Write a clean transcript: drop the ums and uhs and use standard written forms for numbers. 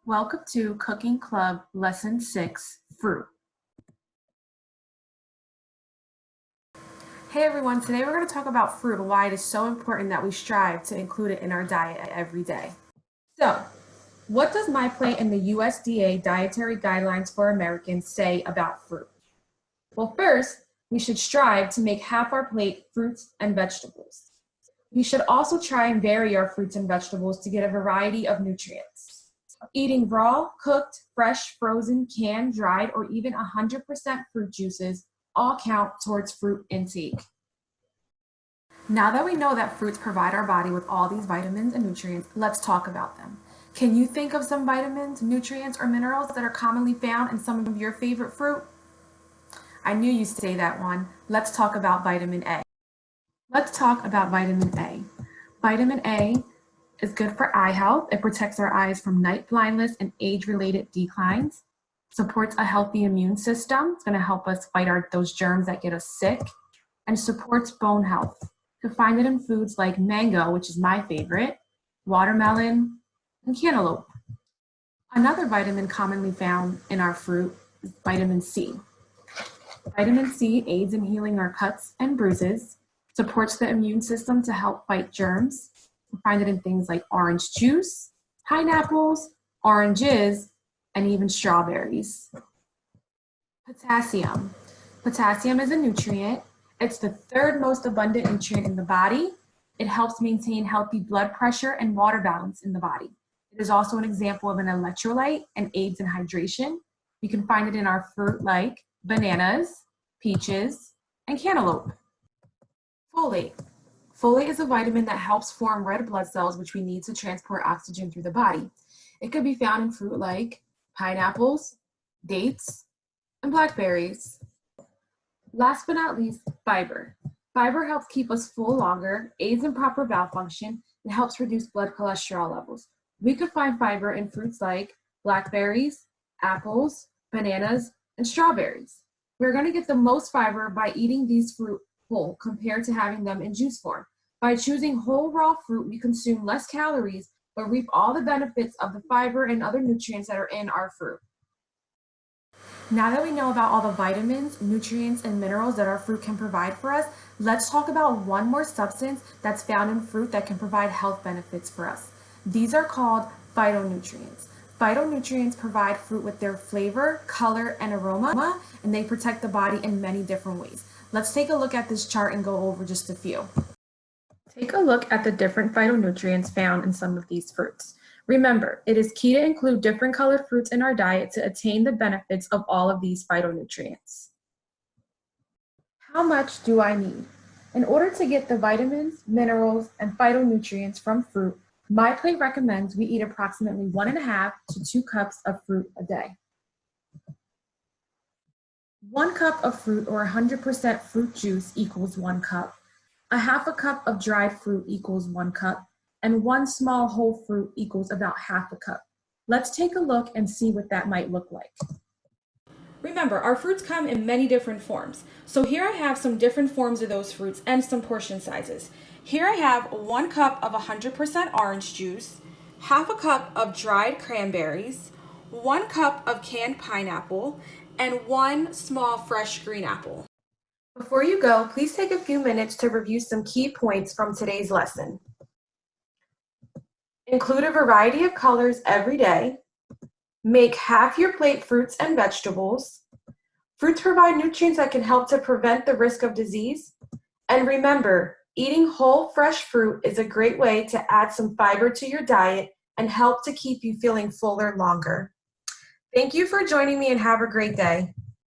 Welcome to Cooking Club Lesson 6, Fruit. Hey everyone, today we're going to talk about fruit and why it is so important that we strive to include it in our diet every day. So, what does My Plate and the USDA Dietary Guidelines for Americans say about fruit? Well, first, we should strive to make half our plate fruits and vegetables. We should also try and vary our fruits and vegetables to get a variety of nutrients. Eating raw, cooked, fresh, frozen, canned, dried, or even 100% fruit juices all count towards fruit intake. Now that we know that fruits provide our body with all these vitamins and nutrients, let's talk about them. Can you think of some vitamins, nutrients, or minerals that are commonly found in some of your favorite fruit? I knew you'd say that one. Let's talk about vitamin A. Let's talk about vitamin A. Vitamin A is good for eye health. It protects our eyes from night blindness and age-related declines. Supports a healthy immune system. It's going to help us fight those germs that get us sick. And supports bone health. You can find it in foods like mango, which is my favorite, watermelon, and cantaloupe. Another vitamin commonly found in our fruit is vitamin C. Vitamin C aids in healing our cuts and bruises, supports the immune system to help fight germs. You find it in things like orange juice, pineapples, oranges, and even strawberries. Potassium. Potassium is a nutrient. It's the third most abundant nutrient in the body. It helps maintain healthy blood pressure and water balance in the body. It is also an example of an electrolyte and aids in hydration. You can find it in our fruit like bananas, peaches, and cantaloupe. Folate. Folate is a vitamin that helps form red blood cells, which we need to transport oxygen through the body. It could be found in fruit like pineapples, dates, and blackberries. Last but not least, fiber. Fiber helps keep us full longer, aids in proper bowel function, and helps reduce blood cholesterol levels. We could find fiber in fruits like blackberries, apples, bananas, and strawberries. We're going to get the most fiber by eating these fruit whole compared to having them in juice form. By choosing whole raw fruit, we consume less calories, but reap all the benefits of the fiber and other nutrients that are in our fruit. Now that we know about all the vitamins, nutrients, and minerals that our fruit can provide for us, let's talk about one more substance that's found in fruit that can provide health benefits for us. These are called phytonutrients. Phytonutrients provide fruit with their flavor, color, and aroma, and they protect the body in many different ways. Let's take a look at this chart and go over just a few. Take a look at the different phytonutrients found in some of these fruits. Remember, it is key to include different colored fruits in our diet to attain the benefits of all of these phytonutrients. How much do I need? In order to get the vitamins, minerals, and phytonutrients from fruit, My Plate recommends we eat approximately 1.5 to 2 cups of fruit a day. 1 cup of fruit or 100% fruit juice equals 1 cup. 1/2 cup of dried fruit equals 1 cup. And 1 small whole fruit equals about 1/2 cup. Let's take a look and see what that might look like. Remember, our fruits come in many different forms. So here I have some different forms of those fruits and some portion sizes. Here I have 1 cup of 100% orange juice, 1/2 cup of dried cranberries, 1 cup of canned pineapple, and 1 small fresh green apple. Before you go, please take a few minutes to review some key points from today's lesson. Include a variety of colors every day. Make half your plate fruits and vegetables. Fruits provide nutrients that can help to prevent the risk of disease. And remember, eating whole, fresh fruit is a great way to add some fiber to your diet and help to keep you feeling fuller longer. Thank you for joining me and have a great day.